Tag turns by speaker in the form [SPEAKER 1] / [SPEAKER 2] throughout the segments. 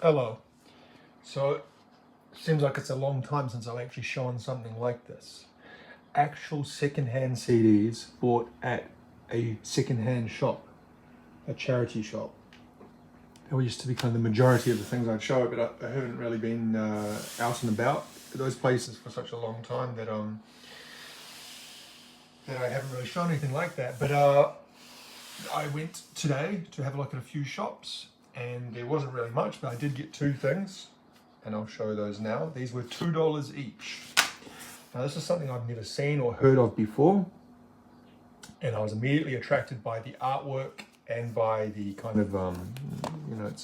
[SPEAKER 1] Hello. So it seems like it's a long time since I've actually shown something like this. Actual second-hand CDs bought at a second-hand shop, a charity shop. That used to be kind of the majority of the things I'd show, but I haven't really been out and about at those places for such a long time that I haven't really shown anything like that. But I went today to have a look at a few shops, and there wasn't really much, but I did get two things, and I'll show those now. These were $2 each. Now this is something I've never seen or heard of before, and I was immediately attracted by the artwork and by the kind of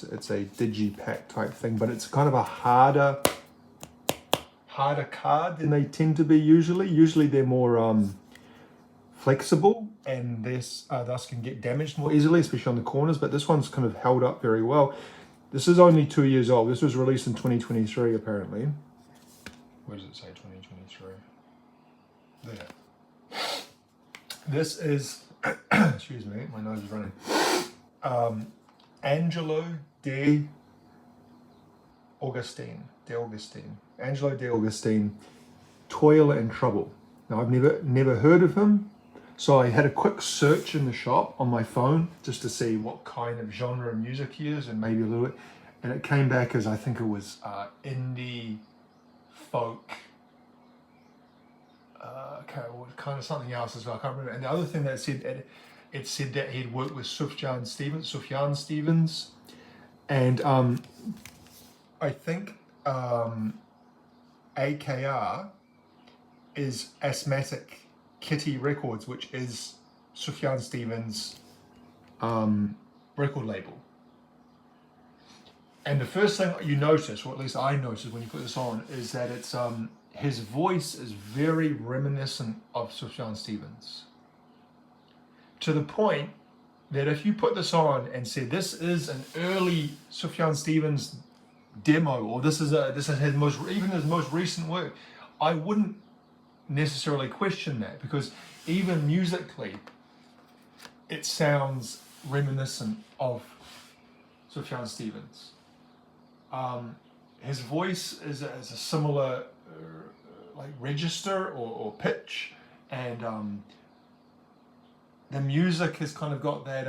[SPEAKER 1] it's a digipack type thing, but it's kind of a harder card than they tend to be usually. Usually they're more flexible, and this thus can get damaged more easily, especially on the corners, but this one's kind of held up very well. This is only 2 years old. This was released in 2023 apparently. Where does it say 2023? There. This is, excuse me, my nose is running. Angelo de Augustine. Angelo de Augustine, Toil and Trouble. Now I've never heard of him, so I had a quick search in the shop on my phone just to see what kind of genre of music he is, and maybe a little bit, and it came back as, I think it was indie, folk, kind of something else as well. I can't remember. And the other thing that it said that he'd worked with Sufjan Stevens, and I think AKR is Asthmatic Kitty Records, which is Sufjan Stevens' record label. And the first thing you notice, or at least I noticed when you put this on, is that it's his voice is very reminiscent of Sufjan Stevens. To the point that if you put this on and said this is an early Sufjan Stevens demo, or this is his most recent work, I wouldn't necessarily question that, because even musically it sounds reminiscent of Sufjan Stevens. His voice is a similar like register or pitch, and the music has kind of got that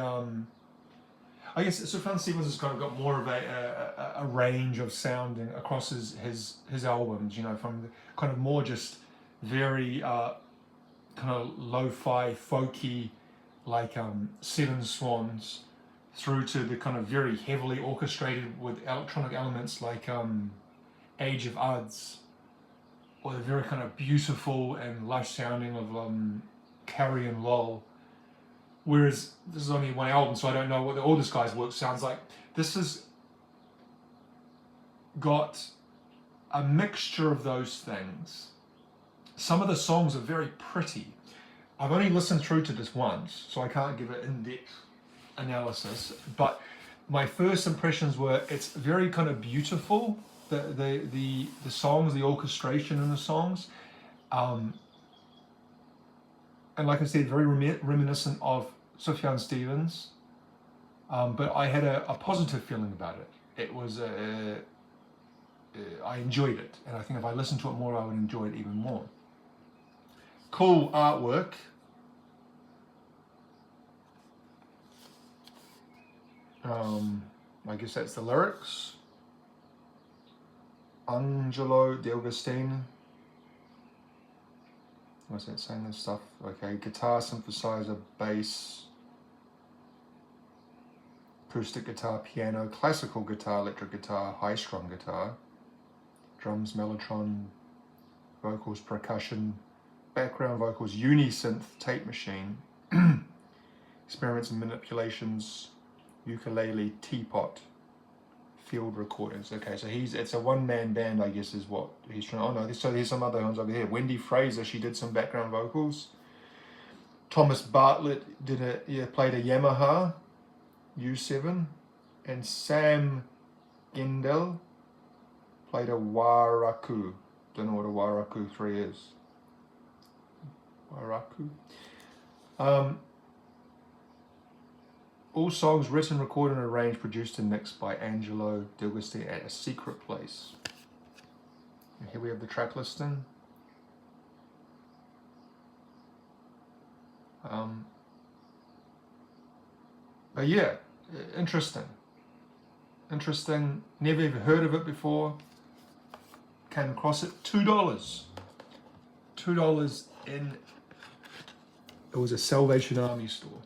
[SPEAKER 1] I guess Sufjan Stevens has kind of got more of a range of sounding across his albums, from the kind of more just very kind of lo-fi, folky, like Seven Swans, through to the kind of very heavily orchestrated with electronic elements like Age of Adz, or the very kind of beautiful and lush sounding of Carrie and Lol. Whereas this is only one album, so I don't know what all this guy's work sounds like. This has got a mixture of those things. Some of the songs are very pretty. I've only listened through to this once, so I can't give it in-depth analysis, but my first impressions were it's very kind of beautiful, the songs, the orchestration in the songs, and like I said, very reminiscent of Sufjan Stevens, but I had a positive feeling about it. It was I enjoyed it, and I think if I listened to it more I would enjoy it even more. Cool artwork. I guess that's the lyrics. Angelo de Augustine. What's that saying? This stuff. Okay, guitar, synthesizer, bass, acoustic guitar, piano, classical guitar, electric guitar, high-strung guitar, drums, mellotron, vocals, percussion, background vocals, unisynth, tape machine, experiments and manipulations, ukulele, teapot, field recordings. Okay, so it's a one-man band, I guess, is what he's trying. Oh no, so there's some other ones over here. Wendy Fraser, she did some background vocals. Thomas Bartlett played a Yamaha U7, and Sam Gendel played a Waraku. Don't know what a Waraku 3 is. Waraku. All songs written, recorded, and arranged, produced, and mixed by Angelo, Augustine at a secret place. And here we have the track listing. But yeah, interesting. Interesting. Never ever heard of it before. Came across it. $2. $2 in. It was a Salvation Army store.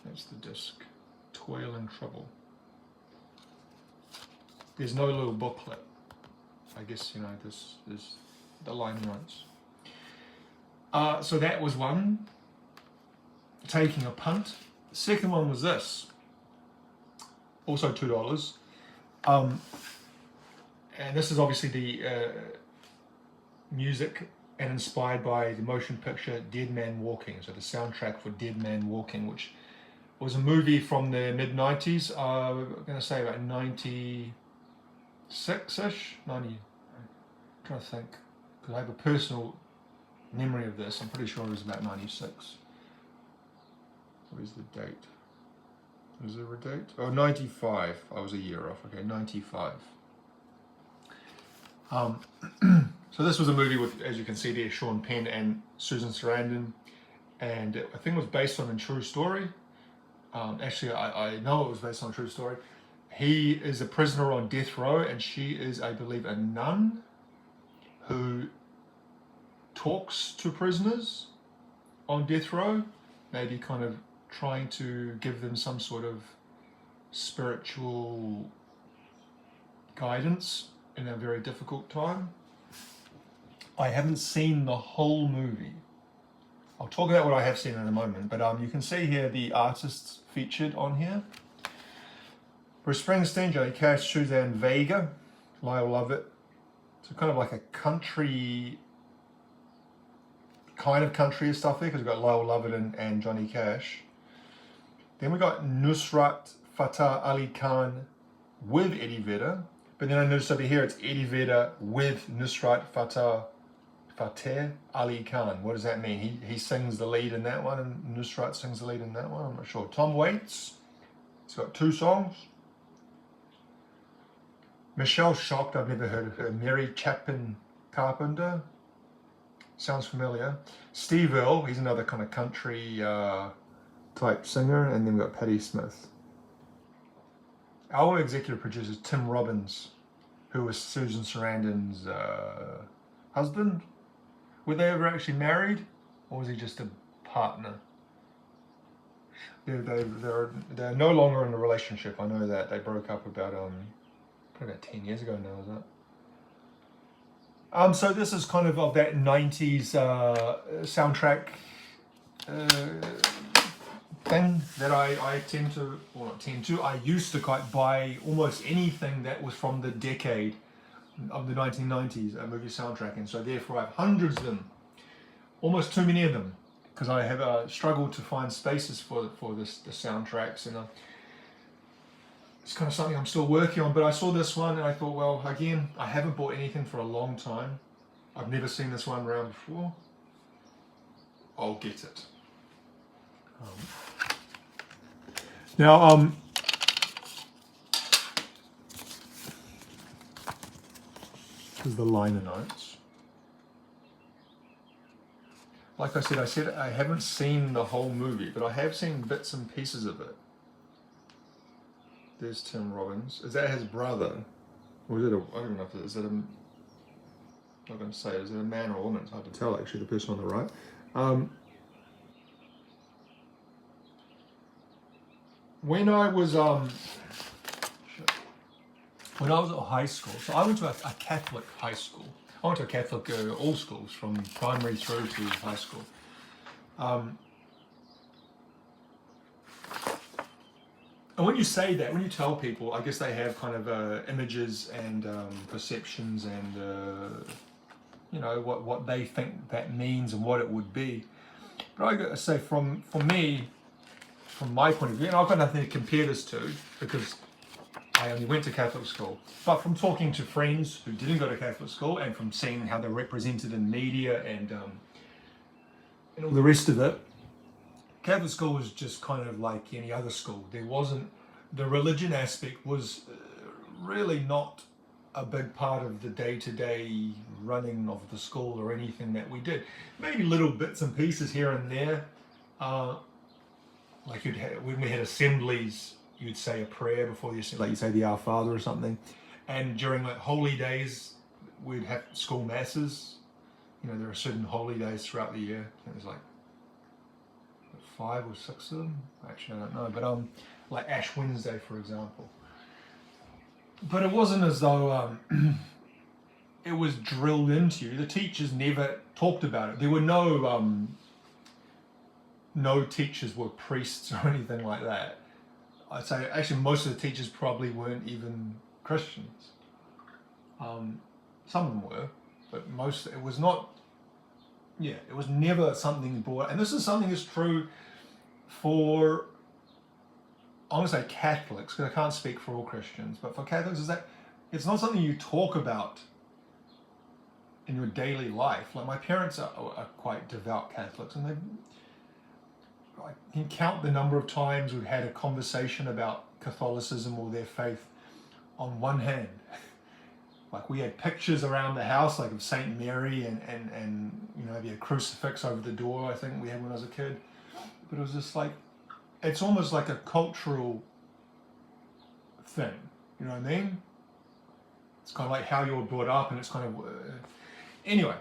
[SPEAKER 1] That's the disc. Toil and Trouble. There's no little booklet. I guess, you know, this is the line notes. So that was one. Taking a punt. The second one was this. Also $2. And this is obviously the music and inspired by the motion picture Dead Man Walking. So the soundtrack for Dead Man Walking, which was a movie from the mid-90s. We're going to say about 96-ish? 90. I'm trying to think. Because I have a personal memory of this. I'm pretty sure it was about 96. What is the date? Is there a date? Oh, 95. I was a year off. Okay, 95. So this was a movie with, as you can see there, Sean Penn and Susan Sarandon, and I think it was based on a true story. Actually, I know it was based on a true story. He is a prisoner on death row, and she is, I believe, a nun who talks to prisoners on death row, maybe kind of trying to give them some sort of spiritual guidance in a very difficult time. I haven't seen the whole movie. I'll talk about what I have seen in a moment, but you can see here the artists featured on here. Bruce Springsteen, Johnny Cash, Suzanne Vega, Lyle Lovett. So kind of like a country, kind of country stuff there, because we've got Lyle Lovett and Johnny Cash. Then we got Nusrat Fateh Ali Khan with Eddie Vedder. But then I noticed over here it's Eddie Vedder with Nusrat Fateh Ali Khan. What does that mean? He sings the lead in that one, and Nusrat sings the lead in that one. I'm not sure. Tom Waits. He's got 2 songs. Michelle Shocked. I've never heard of her. Mary Chapin Carpenter. Sounds familiar. Steve Earle. He's another kind of country type singer. And then we've got Patti Smith. Our executive producer is Tim Robbins, who was Susan Sarandon's husband. Were they ever actually married, or was he just a partner? They're no longer in a relationship. I know that they broke up about probably about 10 years ago now. Is that? So this is kind of that 90s soundtrack thing that I tend to, or not tend to, I used to buy almost anything that was from the decade of the 1990s, movie soundtrack, and so therefore I have hundreds of them, almost too many of them, because I have struggled to find spaces for the soundtracks, and it's kind of something I'm still working on. But I saw this one and I thought, well, again, I haven't bought anything for a long time. I've never seen this one around before. I'll get it. Now, here's the liner notes. Like I said I haven't seen the whole movie, but I have seen bits and pieces of it. There's Tim Robbins. Is that his brother? Or is it I don't know if is it I'm not going to say, is it a man or a woman? It's hard to tell actually, the person on the right. When I was at high school, so I went to a Catholic high school. I went to a Catholic all schools from primary through to high school. And when you say that, when you tell people, I guess they have kind of images and perceptions and you know what they think that means and what it would be. But I got to say, from me, from my point of view, and I've got nothing to compare this to because I only went to Catholic school, but from talking to friends who didn't go to Catholic school and from seeing how they're represented in media and all the rest of it, Catholic school was just kind of like any other school. There wasn't, the religion aspect was really not a big part of the day-to-day running of the school or anything that we did. Maybe little bits and pieces here and there. Like when we had assemblies, you'd say a prayer before the assembly, like you'd say the Our Father or something. And during like holy days, we'd have school masses. You know, there are certain holy days throughout the year. I think there's like 5 or 6 of them. Actually, I don't know. But like Ash Wednesday, for example. But it wasn't as though it was drilled into you. The teachers never talked about it. There were no teachers were priests or anything like that. I'd say actually most of the teachers probably weren't even Christians. Some of them were, but most, it was not, it was never something brought, and this is something that's true for, I want to say Catholics, because I can't speak for all Christians, but for Catholics is that it's not something you talk about in your daily life. Like my parents are quite devout Catholics, and I can count the number of times we've had a conversation about Catholicism or their faith on one hand. Like we had pictures around the house, like of Saint Mary and you know, maybe a crucifix over the door, I think we had when I was a kid. But it was just like, it's almost like a cultural thing, you know what I mean? It's kind of like how you were brought up, and it's kind of, anyway,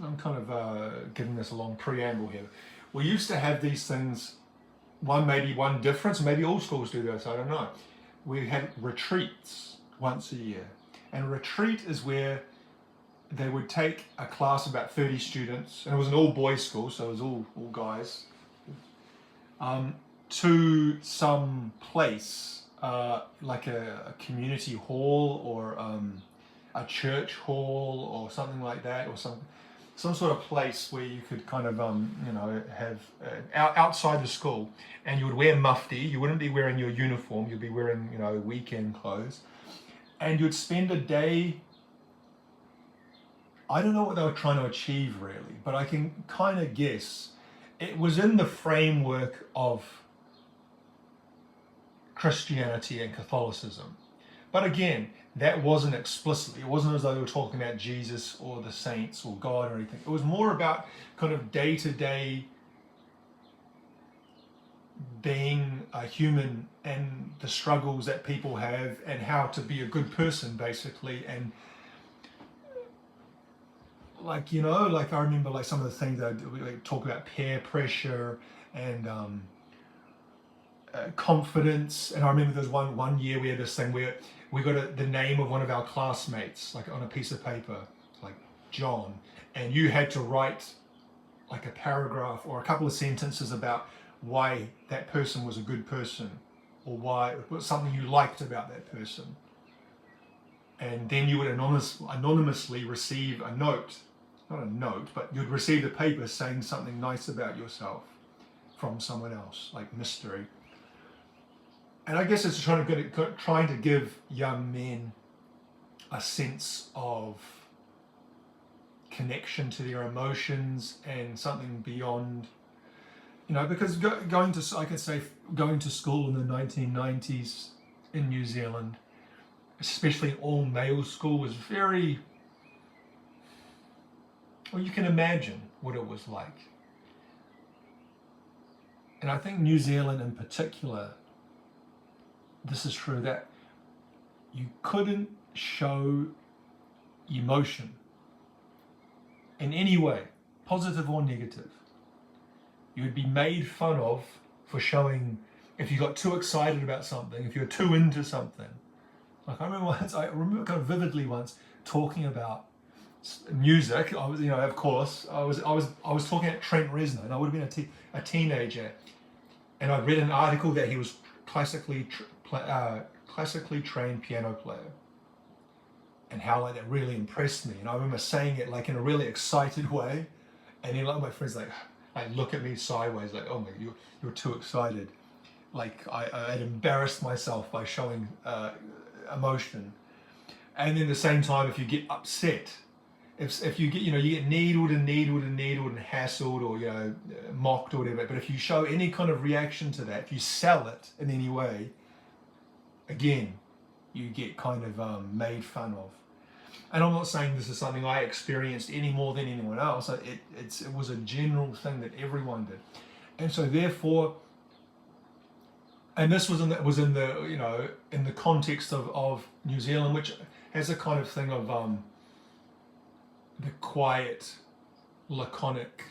[SPEAKER 1] I'm kind of giving this a long preamble here. We used to have these things, maybe one difference, maybe all schools do this, I don't know. We had retreats once a year. And a retreat is where they would take a class of about 30 students, and it was an all-boys school, so it was all guys, to some place, like a community hall or a church hall or something like that, or some sort of place where you could kind of, you know, have outside the school, and you would wear mufti. You wouldn't be wearing your uniform. You'd be wearing, you know, weekend clothes, and you'd spend a day. I don't know what they were trying to achieve really, but I can kind of guess it was in the framework of Christianity and Catholicism. But again, that wasn't explicitly, it wasn't as though they were talking about Jesus or the saints or God or anything. It was more about kind of day-to-day being a human and the struggles that people have and how to be a good person, basically. And like, you know, like I remember like some of the things that we talk about, peer pressure and confidence. And I remember there was one year we had this thing where we got the name of one of our classmates, like on a piece of paper, like John, and you had to write like a paragraph or a couple of sentences about why that person was a good person, or why it was something you liked about that person. And then you would anonymously receive a note, not a note, but you'd receive the paper saying something nice about yourself from someone else, like mystery. And I guess it's trying to give young men a sense of connection to their emotions and something beyond, you know, because going to school in the 1990s in New Zealand, especially all male school, was very, well, you can imagine what it was like. And I think New Zealand in particular, this is true, that you couldn't show emotion in any way, positive or negative. You would be made fun of for showing, if you got too excited about something, if you're too into something. Like I remember kind of vividly once talking about music. I was, you know, of course, I was talking at Trent Reznor, and I would have been a teenager, and I read an article that he was classically trained piano player, and how like that really impressed me. And I remember saying it like in a really excited way, and then like my friends like look at me sideways, like, oh my, you're too excited. Like I had embarrassed myself by showing emotion. And then at the same time, if you get upset, if you get, you get needled and hassled, or mocked or whatever, but if you show any kind of reaction to that, if you sell it in any way, again, you get kind of made fun of. And I'm not saying this is something I experienced any more than anyone else. It was a general thing that everyone did, and so therefore, and this was in the in the context of New Zealand, which has a kind of thing of the quiet, laconic,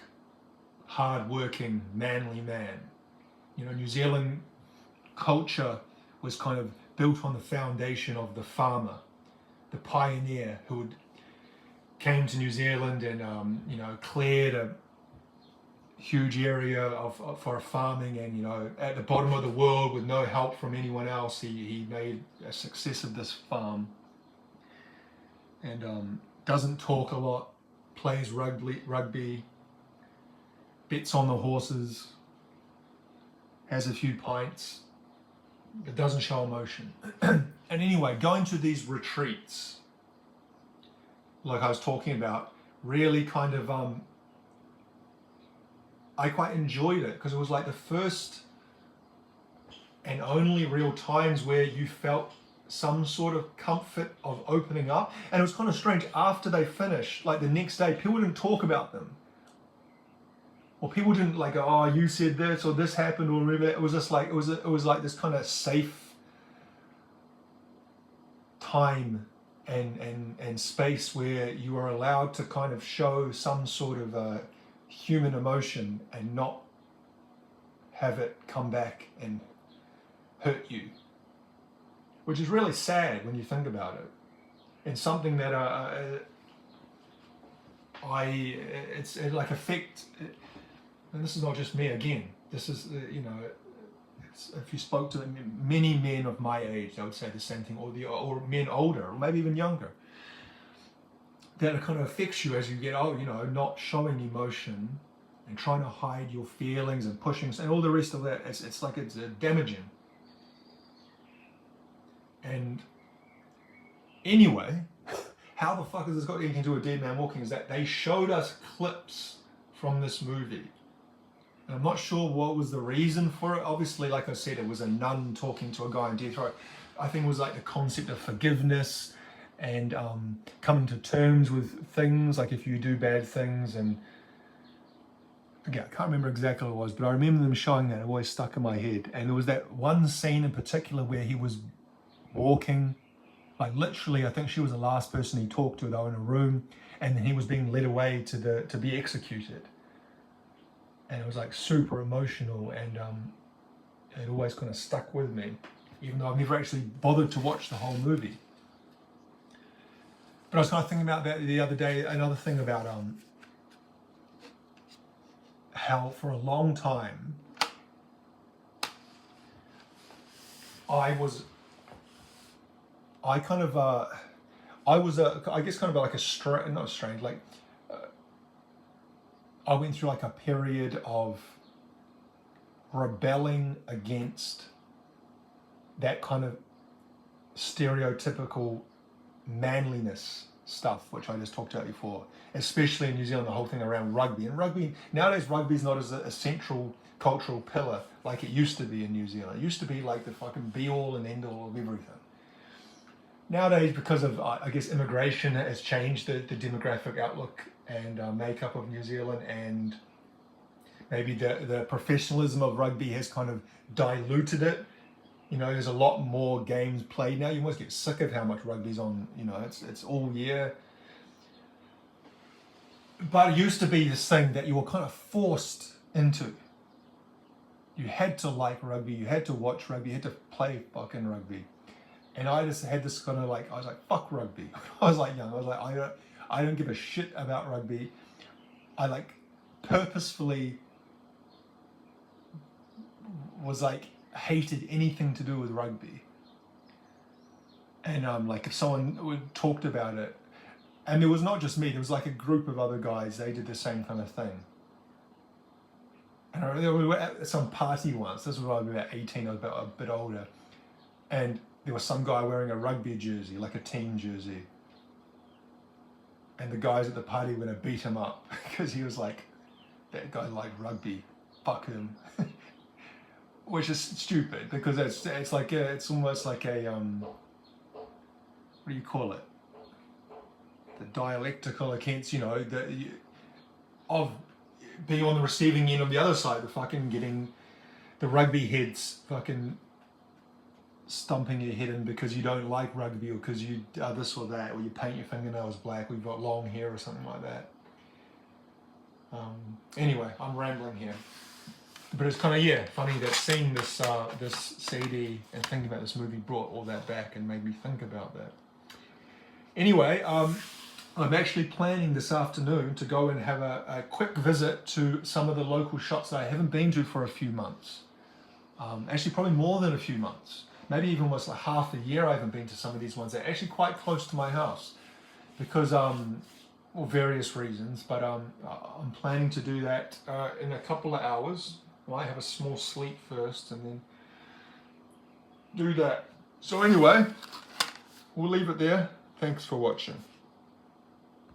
[SPEAKER 1] hard-working, manly man. New Zealand culture was kind of built on the foundation of the farmer, the pioneer who came to New Zealand and cleared a huge area for farming, and at the bottom of the world with no help from anyone else, he made a success of this farm, and doesn't talk a lot, plays rugby, bets on the horses, has a few pints, but doesn't show emotion. And anyway, going to these retreats, like I was talking about, really kind of, I quite enjoyed it, because it was like the first and only real times where you felt some sort of comfort of opening up. And it was kind of strange, after they finished, like the next day, people didn't talk about them. Or people didn't like, oh, you said this, or this happened, or whatever. It was just like, it was like this kind of safe time and space where you were allowed to kind of show some sort of human emotion and not have it come back and hurt you, which is really sad when you think about it, and something that it's like affect. And this is not just me again. This is if you spoke to many men of my age, they would say the same thing, or men older, or maybe even younger. That it kind of affects you as you get old. Not showing emotion and trying to hide your feelings and pushing and all the rest of that. It's like it's damaging. And anyway, how the fuck has this got anything to do with Dead Man Walking? Is that they showed us clips from this movie. And I'm not sure what was the reason for it. Obviously, like I said, it was a nun talking to a guy on death row. I think it was like the concept of forgiveness and coming to terms with things, like if you do bad things. And again, I can't remember exactly what it was, but I remember them showing that. It always stuck in my head. And there was that one scene in particular where he was walking, like literally, I think she was the last person he talked to, though, in a room, and then he was being led away to be executed. And it was like super emotional, and it always kind of stuck with me, even though I've never actually bothered to watch the whole movie. But I was kind of thinking about that the other day, another thing about how for a long time I was kind of like not strange, like I went through like a period of rebelling against that kind of stereotypical manliness stuff, which I just talked about before, especially in New Zealand, the whole thing around rugby. And rugby, nowadays rugby is not as a central cultural pillar like it used to be in New Zealand. It used to be like the fucking be-all and end-all of everything. Nowadays, because of, I guess, immigration has changed the demographic outlook and makeup of New Zealand, and maybe the professionalism of rugby has kind of diluted it. There's a lot more games played now. You almost get sick of how much rugby's on, it's all year. But it used to be this thing that you were kind of forced into. You had to like rugby, you had to watch rugby, you had to play fucking rugby. And I just had this kind of like, I was like, fuck rugby. I was like young, I was like, I don't give a shit about rugby. I like purposefully was like, hated anything to do with rugby. And like if someone talked about it, and there was not just me, there was like a group of other guys, they did the same kind of thing. And I remember we were at some party once, this was when I was about 18, I was about a bit older, and there was some guy wearing a rugby jersey, like a team jersey. and the guys at the party were gonna beat him up because he was like, that guy liked rugby, fuck him. Which is stupid because it's like it's almost like a what do you call it? The dialectical against, you know, of being on the receiving end of the other side, the fucking getting the rugby heads fucking stumping your head in because you don't like rugby or because you are this or that, or you paint your fingernails black, we've got long hair or something like that. Anyway, I'm rambling here. But it's kind of, yeah, funny that seeing this this CD and thinking about this movie brought all that back and made me think about that. Anyway, I'm actually planning this afternoon to go and have a quick visit to some of the local shops that I haven't been to for a few months. Actually, probably more than a few months. Maybe even almost like half a year I haven't been to some of these ones. They're actually quite close to my house because, for various reasons, but I'm planning to do that in a couple of hours. I might have a small sleep first and then do that. So anyway, we'll leave it there. Thanks for watching.